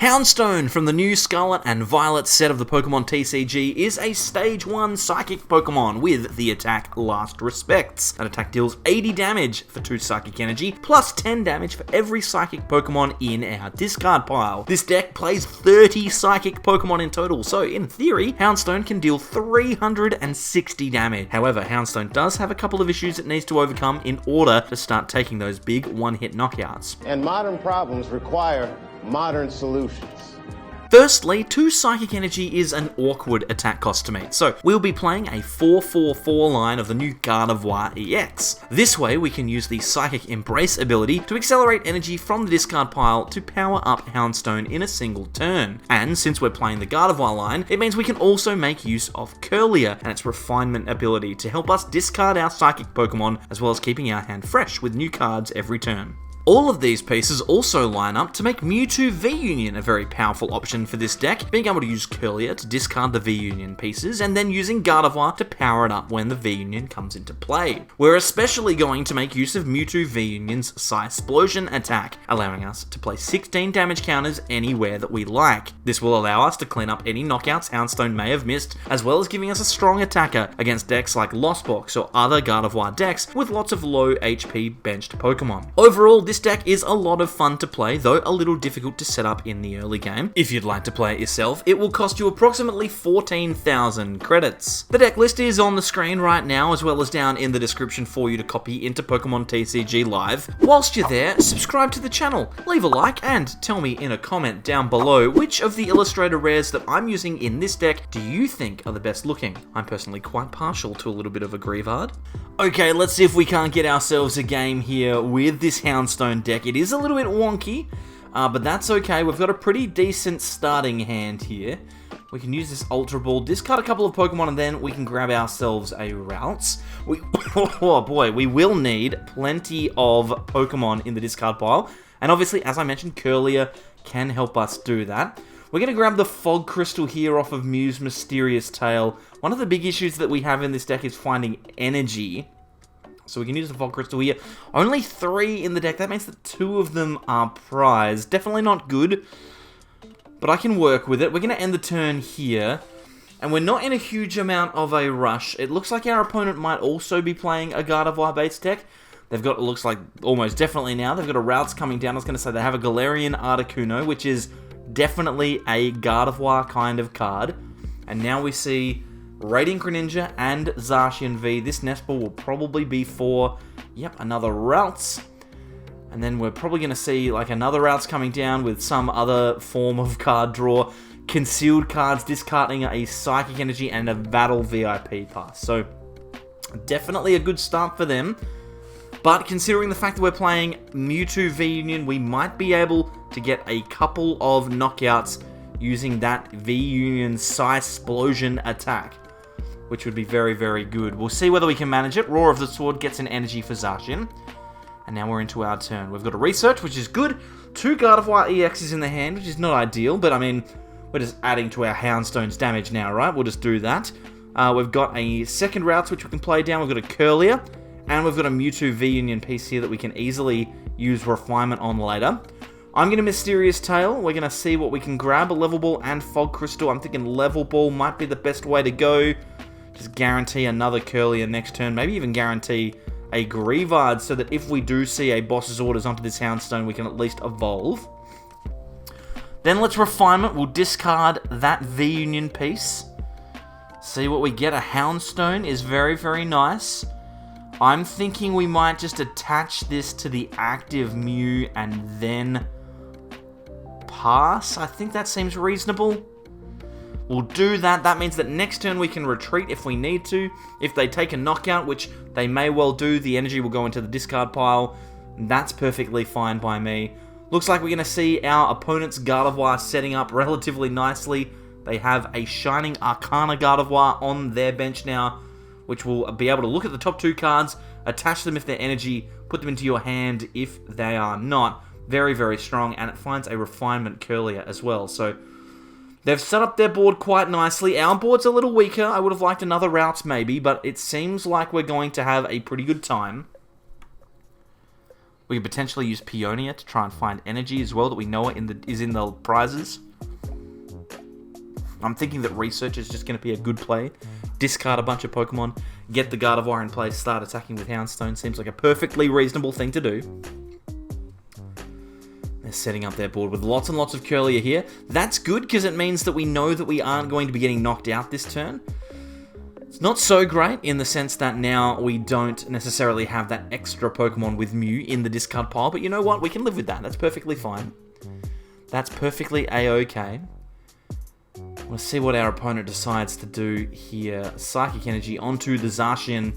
Houndstone from the new Scarlet and Violet set of the Pokemon TCG is a Stage 1 Psychic Pokemon with the attack Last Respects. That attack deals 80 damage for 2 Psychic Energy, plus 10 damage for every Psychic Pokemon in our discard pile. This deck plays 30 Psychic Pokemon in total, so in theory, Houndstone can deal 360 damage. However, Houndstone does have a couple of issues it needs to overcome in order to start taking those big one-hit knockouts. And modern problems require modern solutions. Firstly, 2 Psychic Energy is an awkward attack cost to meet, so we'll be playing a 4/4/4 line of the new Gardevoir EX. This way we can use the Psychic Embrace ability to accelerate energy from the discard pile to power up Houndstone in a single turn. And since we're playing the Gardevoir line, it means we can also make use of Kirlia and its refinement ability to help us discard our Psychic Pokemon as well as keeping our hand fresh with new cards every turn. All of these pieces also line up to make Mewtwo V-Union a very powerful option for this deck, being able to use Kirlia to discard the V-Union pieces and then using Gardevoir to power it up when the V-Union comes into play. We're especially going to make use of Mewtwo V-Union's Psy-Splosion attack, allowing us to place 16 damage counters anywhere that we like. This will allow us to clean up any knockouts Houndstone may have missed, as well as giving us a strong attacker against decks like Lost Box or other Gardevoir decks with lots of low HP benched Pokemon. Overall, this deck is a lot of fun to play, though a little difficult to set up in the early game. If you'd like to play it yourself, it will cost you approximately 14,000 credits. The deck list is on the screen right now, as well as down in the description for you to copy into Pokemon TCG Live. Whilst you're there, subscribe to the channel, leave a like, and tell me in a comment down below which of the Illustrator rares that I'm using in this deck do you think are the best looking. I'm personally quite partial to a little bit of a Greavard. Okay, let's see if we can't get ourselves a game here with this Houndstone deck. It is a little bit wonky, but that's okay. We've got a pretty decent starting hand here. We can use this Ultra Ball, discard a couple of Pokemon, and then we can grab ourselves a Ralts. Oh boy, we will need plenty of Pokemon in the discard pile. And obviously, as I mentioned, Kirlia can help us do that. We're going to grab the Fog Crystal here off of Mew's Mysterious Tail. One of the big issues that we have in this deck is finding energy. So we can use the Fog Crystal here. Only 3 in the deck. That means that 2 of them are prized. Definitely not good, but I can work with it. We're going to end the turn here, and we're not in a huge amount of a rush. It looks like our opponent might also be playing a Gardevoir-based deck. They've got, it looks like, almost definitely now, they've got a Ralts coming down. I was going to say they have a Galarian Articuno, which is definitely a Gardevoir kind of card. And now we see Radiant Greninja and Zacian V. This nest ball will probably be for, yep, another Ralts. And then we're probably going to see like another Ralts coming down with some other form of card draw. Concealed cards, discarding a Psychic Energy and a Battle VIP pass. So definitely a good start for them. But considering the fact that we're playing Mewtwo V-Union, we might be able to get a couple of knockouts using that V-Union Psy-Splosion attack, which would be very, very good. We'll see whether we can manage it. Roar of the Sword gets an energy for Zacian. And now we're into our turn. We've got a Research, which is good. 2 Gardevoir EXs in the hand, which is not ideal, but I mean, we're just adding to our Houndstone's damage now, right? We'll just do that. We've got a second Ralts, which we can play down. We've got a Kirlia. And we've got a Mewtwo V-Union piece here that we can easily use Refinement on later. I'm going to Mysterious Tail. We're going to see what we can grab. A Level Ball and Fog Crystal. I'm thinking Level Ball might be the best way to go. Just guarantee another Kirlia next turn. Maybe even guarantee a Greavard so that if we do see a Boss's Orders onto this Houndstone, we can at least evolve. Then let's Refinement. We'll discard that V-Union piece. See what we get. A Houndstone is very, very nice. I'm thinking we might just attach this to the active Mew and then pass. I think that seems reasonable. We'll do that. That means that next turn we can retreat if we need to. If they take a knockout, which they may well do, the energy will go into the discard pile. That's perfectly fine by me. Looks like we're going to see our opponent's Gardevoir setting up relatively nicely. They have a Shining Arcana Gardevoir on their bench now, which will be able to look at the top 2 cards, attach them if they're energy, put them into your hand if they are not. Very, very strong, and it finds a Refinement Kirlia as well. So they've set up their board quite nicely. Our board's a little weaker. I would have liked another Ralts maybe, but it seems like we're going to have a pretty good time. We could potentially use Peonia to try and find energy as well that we know is in the prizes. I'm thinking that Research is just going to be a good play. Discard a bunch of Pokemon, get the Gardevoir in place, start attacking with Houndstone. Seems like a perfectly reasonable thing to do. They're setting up their board with lots and lots of Kirlia here. That's good because it means that we know that we aren't going to be getting knocked out this turn. It's not so great in the sense that now we don't necessarily have that extra Pokemon with Mew in the discard pile, but you know what? We can live with that. That's perfectly fine. That's perfectly a-okay. We'll see what our opponent decides to do here. Psychic Energy onto the Zacian.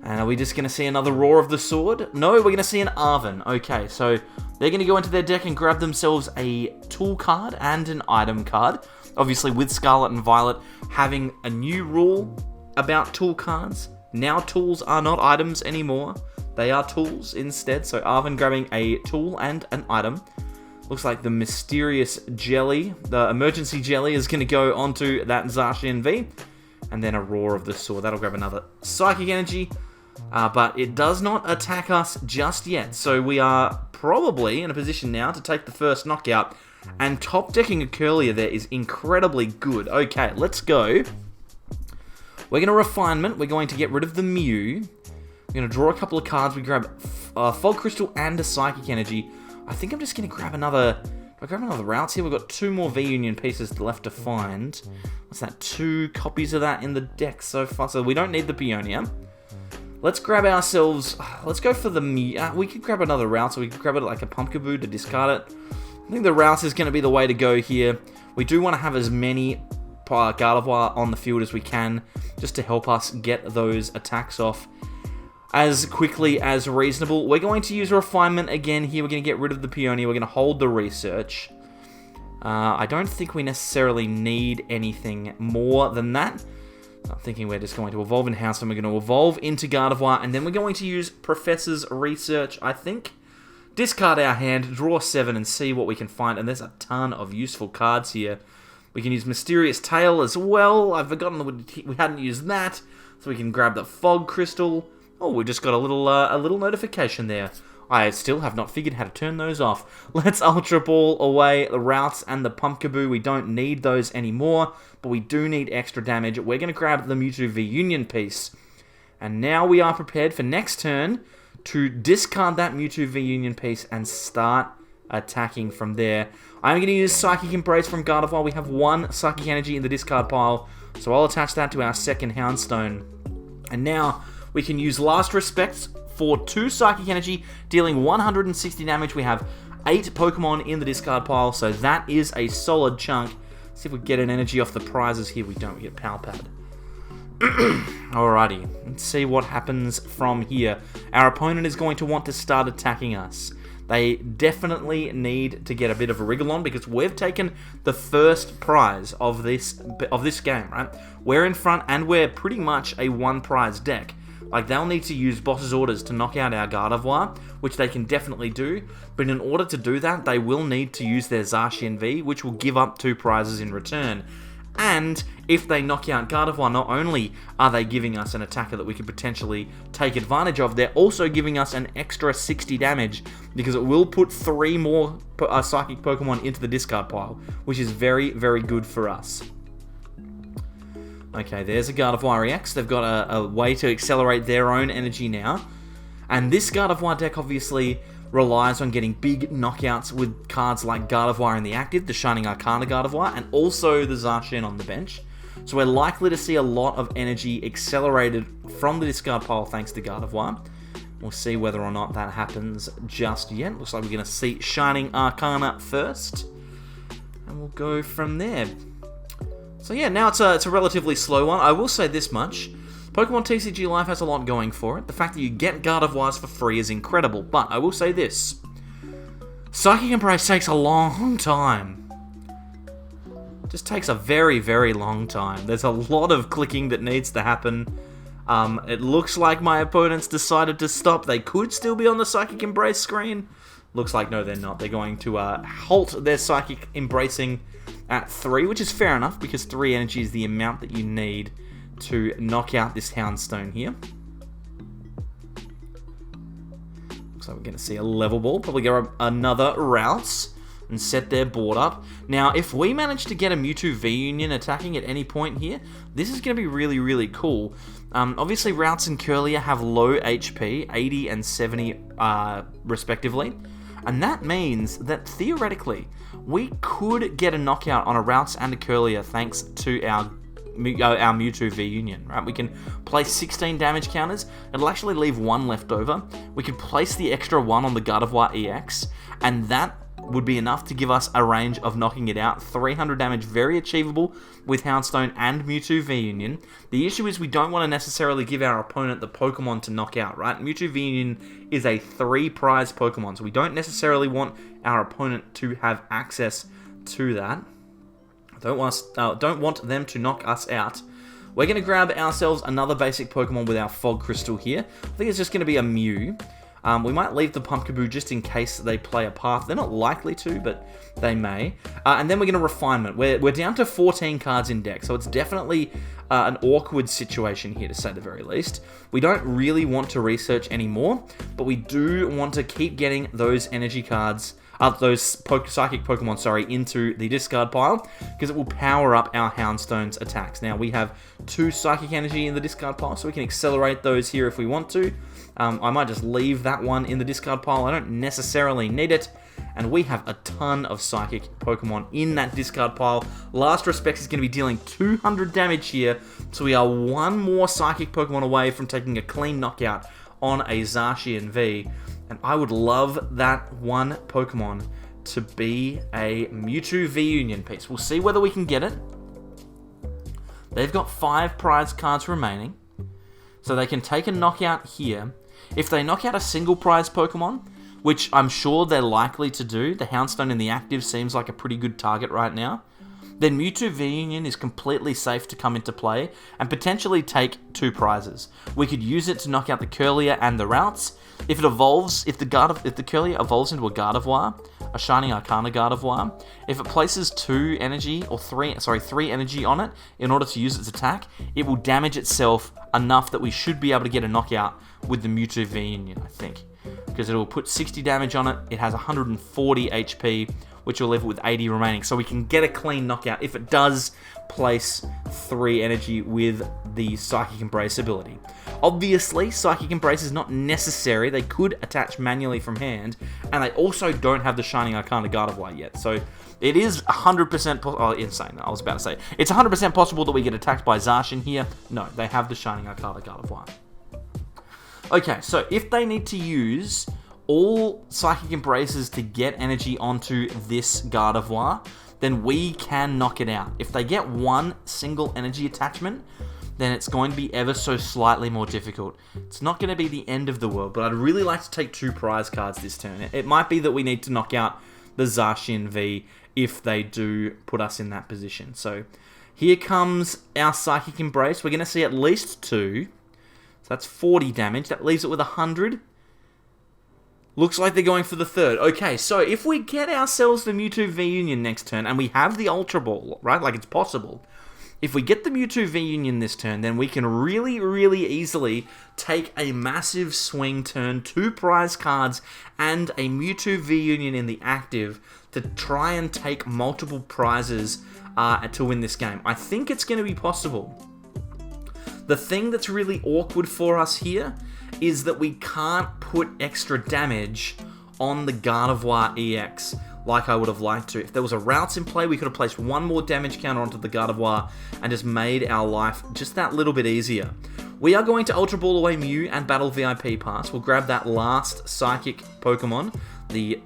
And are we just going to see another Roar of the Sword? No, we're going to see an Arven. Okay, so they're going to go into their deck and grab themselves a tool card and an item card. Obviously, with Scarlet and Violet having a new rule about tool cards. Now tools are not items anymore. They are tools instead. So Arven grabbing a tool and an item. Looks like the mysterious jelly, the emergency jelly, is going to go onto that Zacian V. And then a Roar of the Sword. That'll grab another Psychic Energy. But it does not attack us just yet. So we are probably in a position now to take the first knockout. And top decking a Kirlia there is incredibly good. Okay, let's go. We're going to Refinement. We're going to get rid of the Mew. We're going to draw a couple of cards. We grab Fog Crystal and a Psychic Energy. I think I'm just going to grab another... Do I grab another Ralts here? We've got 2 more V-Union pieces left to find. What's that? 2 copies of that in the deck so far. So we don't need the Peonia. Let's grab ourselves... Let's go for the Mew. We could grab another Ralts. So we could grab it like a Pumpkaboo to discard it. I think the Ralts is going to be the way to go here. We do want to have as many Gardevoir on the field as we can, just to help us get those attacks off as quickly as reasonable. We're going to use Refinement again here. We're going to get rid of the Peonia. We're going to hold the Research. I don't think we necessarily need anything more than that. I'm thinking we're just going to evolve in Hounstone. We're going to evolve into Gardevoir, and then we're going to use Professor's Research, I think. Discard our hand, draw 7, and see what we can find. And there's a ton of useful cards here. We can use Mysterious Tail as well. I've forgotten that we hadn't used that. So we can grab the Fog Crystal. Oh, we just got a little notification there. I still have not figured how to turn those off. Let's Ultra Ball away the Ralts and the Pumpkaboo. We don't need those anymore, but we do need extra damage. We're going to grab the Mewtwo V-Union piece. And now we are prepared for next turn to discard that Mewtwo V-Union piece and start attacking from there. I'm going to use Psychic Embrace from Gardevoir. We have 1 Psychic Energy in the discard pile, so I'll attach that to our second Houndstone. And now we can use Last Respect for 2 Psychic Energy, dealing 160 damage. We have 8 Pokemon in the discard pile, so that is a solid chunk. Let's see if we get an energy off the prizes here. We don't. We get Power Pad. Alrighty, let's see what happens from here. Our opponent is going to want to start attacking us. They definitely need to get a bit of a wriggle on because we've taken the first prize of this game, right? We're in front and we're pretty much a 1-prize deck. Like, they'll need to use Boss's Orders to knock out our Gardevoir, which they can definitely do, but in order to do that, they will need to use their Zacian V, which will give up 2 prizes in return. And if they knock out Gardevoir, not only are they giving us an attacker that we could potentially take advantage of, they're also giving us an extra 60 damage because it will put 3 more Psychic Pokemon into the discard pile, which is very, very good for us. Okay, there's a Gardevoir EX. They've got a way to accelerate their own energy now. And this Gardevoir deck obviously relies on getting big knockouts with cards like Gardevoir in the active, the Shining Arcana Gardevoir, and also the Zacian on the bench. So we're likely to see a lot of energy accelerated from the discard pile thanks to Gardevoir. We'll see whether or not that happens just yet. Looks like we're going to see Shining Arcana first. And we'll go from there. So yeah, now it's a relatively slow one. I will say this much. Pokemon TCG Live has a lot going for it. The fact that you get Gardevoirs for free is incredible, but I will say this. Psychic Embrace takes a long time. It just takes a very, very long time. There's a lot of clicking that needs to happen. It looks like my opponents decided to stop. They could still be on the Psychic Embrace screen. Looks like no, they're not. They're going to halt their Psychic Embracing at 3, which is fair enough, because 3 energy is the amount that you need to knock out this Houndstone here. Looks Looks like we're going to see a Level Ball. Probably go another Ralts and set their board up. Now, if we manage to get a Mewtwo V-Union attacking at any point here, this is going to be really, really cool. Obviously, Ralts and Kirlia have low HP, 80 and 70 respectively. And that means that, theoretically, we could get a knockout on a Ralts and a Kirlia thanks to our Mewtwo V-Union, right? We can place 16 damage counters. It'll actually leave 1 left over. We could place the extra 1 on the Gardevoir EX, and that would be enough to give us a range of knocking it out. 300 damage, very achievable with Houndstone and Mewtwo V-Union. The issue is we don't want to necessarily give our opponent the Pokemon to knock out, right? Mewtwo V-Union is a 3-prize Pokemon, so we don't necessarily want our opponent to have access to that. Don't want them to knock us out. We're going to grab ourselves another basic Pokemon with our Fog Crystal here. I think it's just going to be a Mew. We might leave the Pumpkaboo just in case they play a path. They're not likely to, but they may. And then we're going to Refinement. We're down to 14 cards in deck, so it's definitely an awkward situation here, to say the very least. We don't really want to research anymore, but we do want to keep getting those energy cards, those Psychic Pokemon, into the discard pile, because it will power up our Houndstone's attacks. Now, we have 2 Psychic Energy in the discard pile, so we can accelerate those here if we want to. I might just leave that one in the discard pile. I don't necessarily need it. And we have a ton of Psychic Pokemon in that discard pile. Last Respect is going to be dealing 200 damage here. So we are 1 more Psychic Pokemon away from taking a clean knockout on a Zacian V. And I would love that one Pokemon to be a Mewtwo V-Union piece. We'll see whether we can get it. They've got 5 prize cards remaining. So they can take a knockout here. If they knock out a single prize Pokemon, which I'm sure they're likely to do, the Houndstone in the active seems like a pretty good target right now, then Mewtwo V-Union is completely safe to come into play and potentially take 2 prizes. We could use it to knock out the Kirlia and the Ralts. If it evolves, if the Kirlia evolves into a Gardevoir, a Shining Arcana Gardevoir, if it places 3 energy on it in order to use its attack, it will damage itself enough that we should be able to get a knockout with the Mewtwo V-Union, I think. Because it will put 60 damage on it, it has 140 HP, which will leave it with 80 remaining. So we can get a clean knockout if it does place 3 energy with the Psychic Embrace ability. Obviously, Psychic Embrace is not necessary. They could attach manually from hand, and they also don't have the Shining Arcana Gardevoir yet. So it is 100% insane. I was about to say. It's 100% possible that we get attacked by Zacian here. No, they have the Shining Arcana Gardevoir. Okay, so if they need to use all Psychic Embraces to get energy onto this Gardevoir, then we can knock it out. If they get 1 single energy attachment, then it's going to be ever so slightly more difficult. It's not going to be the end of the world, but I'd really like to take 2 prize cards this turn. It might be that we need to knock out the Zacian V if they do put us in that position. So here comes our Psychic Embrace. We're going to see at least 2. So that's 40 damage. That leaves it with 100. Looks like they're going for the 3rd. Okay, so if we get ourselves the Mewtwo V-Union next turn, and we have the Ultra Ball, right? Like, it's possible. If we get the Mewtwo V-Union this turn, then we can really, really easily take a massive swing turn, 2 prize cards, and a Mewtwo V-Union in the active to try and take multiple prizes to win this game. I think it's going to be possible. The thing that's really awkward for us here is that we can't put extra damage on the Gardevoir EX like I would have liked to. If there was a Ralts in play, we could have placed 1 more damage counter onto the Gardevoir and just made our life just that little bit easier. We are going to Ultra Ball away Mew and Battle VIP Pass. We'll grab that last Psychic Pokemon, the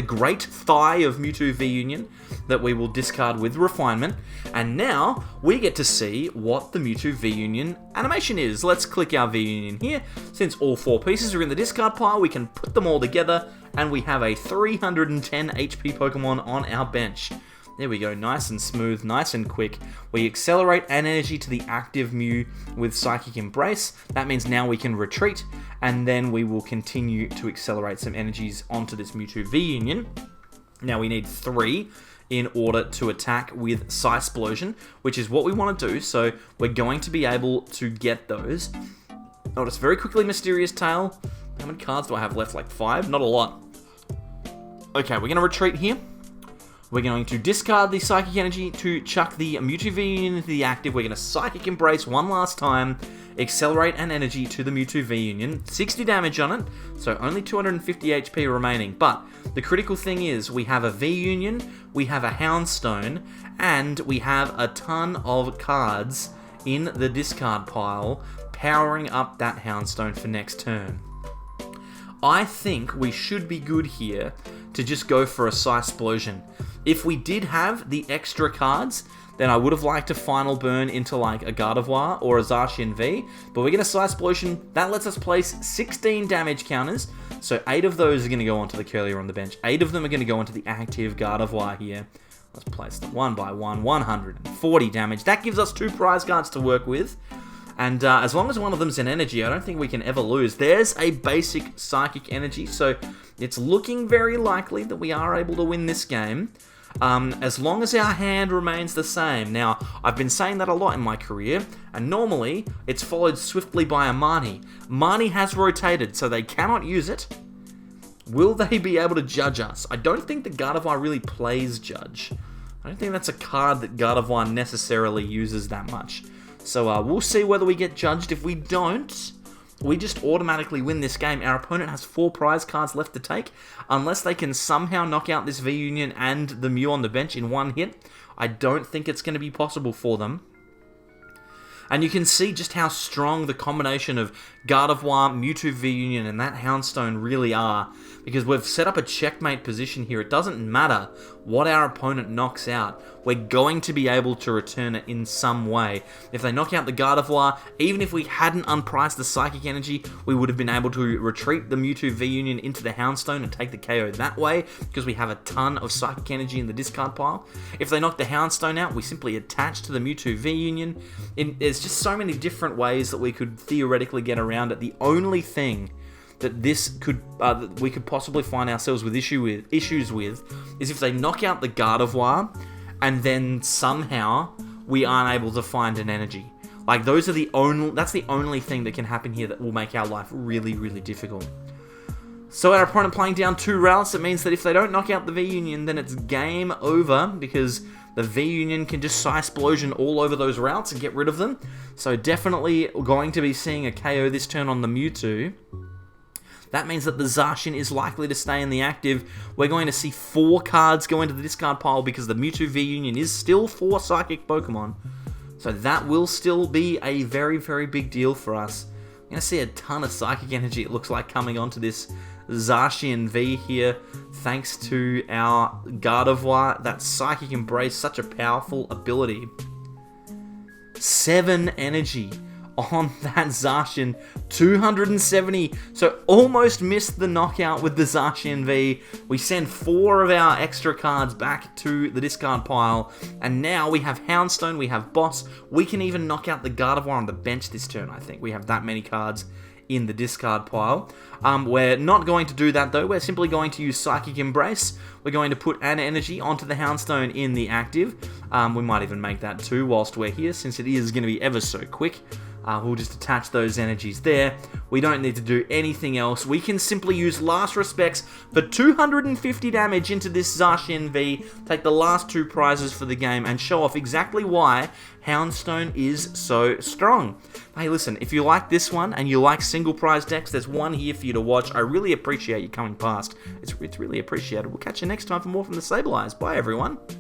great thigh of Mewtwo V-Union that we will discard with Refinement. And now we get to see what the Mewtwo V-Union animation is. Let's click our V-Union here. Since all 4 pieces are in the discard pile, we can put them all together and we have a 310 HP Pokemon on our bench. There we go, nice and smooth, nice and quick. We accelerate an energy to the active Mew with Psychic Embrace. That means now we can retreat, and then we will continue to accelerate some energies onto this Mewtwo V-Union. Now we need 3 in order to attack with Psysplosion, which is what we want to do, so we're going to be able to get those. Notice very quickly Mysterious Tail. How many cards do I have left? Like 5? Not a lot. Okay, we're going to retreat here. We're going to discard the Psychic Energy to chuck the Mewtwo V-Union into the active. We're going to Psychic Embrace one last time. Accelerate an energy to the Mewtwo V-Union. 60 damage on it, so only 250 HP remaining. But the critical thing is we have a V-Union, we have a Houndstone, and we have a ton of cards in the discard pile powering up that Houndstone for next turn. I think we should be good here to just go for a Psysplosion. If we did have the extra cards, then I would have liked to Final Burn into like a Gardevoir or a Zacian V, but we're going to Psysplosion. That lets us place 16 damage counters, so 8 of those are going to go onto the Kirlia on the bench. 8 of them are going to go into the active Gardevoir here. Let's place them one by one, 140 damage. That gives us 2 prize cards to work with. And as long as one of them's an energy, I don't think we can ever lose. There's a basic Psychic Energy, so it's looking very likely that we are able to win this game. As long as our hand remains the same. Now, I've been saying that a lot in my career, and normally it's followed swiftly by a Marnie. Marnie has rotated, so they cannot use it. Will they be able to judge us? I don't think that Gardevoir really plays Judge. I don't think that's a card that Gardevoir necessarily uses that much. So we'll see whether we get judged. If we don't, we just automatically win this game. Our opponent has 4 prize cards left to take. Unless they can somehow knock out this V-Union and the Mew on the bench in one hit, I don't think it's going to be possible for them. And you can see just how strong the combination of Gardevoir, Mewtwo V-Union, and that Houndstone really are. Because we've set up a checkmate position here. It doesn't matter what our opponent knocks out. We're going to be able to return it in some way. If they knock out the Gardevoir, even if we hadn't unpriced the Psychic Energy, we would have been able to retreat the Mewtwo V-Union into the Houndstone and take the KO that way, because we have a ton of Psychic Energy in the discard pile. If they knock the Houndstone out, we simply attach to the Mewtwo V-Union. There's just so many different ways that we could theoretically get around it. The only thing that we could possibly find ourselves with issues with is if they knock out the Gardevoir and then somehow we aren't able to find an energy. Like that's the only thing that can happen here that will make our life really, really difficult. So our opponent playing down 2 Ralts, it means that if they don't knock out the V-Union, then it's game over, because the V-Union can just Psysplosion all over those Ralts and get rid of them. So definitely going to be seeing a KO this turn on the Mewtwo. That means that the Zacian is likely to stay in the active. We're going to see 4 cards go into the discard pile because the Mewtwo V-Union is still 4 Psychic Pokemon. So that will still be a very, very big deal for us. We're going to see a ton of Psychic Energy, it looks like, coming onto this Zacian V here, thanks to our Gardevoir. That Psychic Embrace, such a powerful ability. 7 energy on that Zacian, 270, so almost missed the knockout with the Zacian V. We send 4 of our extra cards back to the discard pile, and now we have Houndstone, we have Boss, we can even knock out the Gardevoir on the bench this turn, I think. We have that many cards in the discard pile. We're not going to do that though, we're simply going to use Psychic Embrace. We're going to put an energy onto the Houndstone in the active. We might even make that 2 whilst we're here, since it is going to be ever so quick. We'll just attach those energies there. We don't need to do anything else. We can simply use Last Respects for 250 damage into this Zacian V, take the last 2 prizes for the game, and show off exactly why Houndstone is so strong. Hey, listen, if you like this one and you like single prize decks, there's one here for you to watch. I really appreciate you coming past. It's really appreciated. We'll catch you next time for more from the Sableyes. Bye, everyone.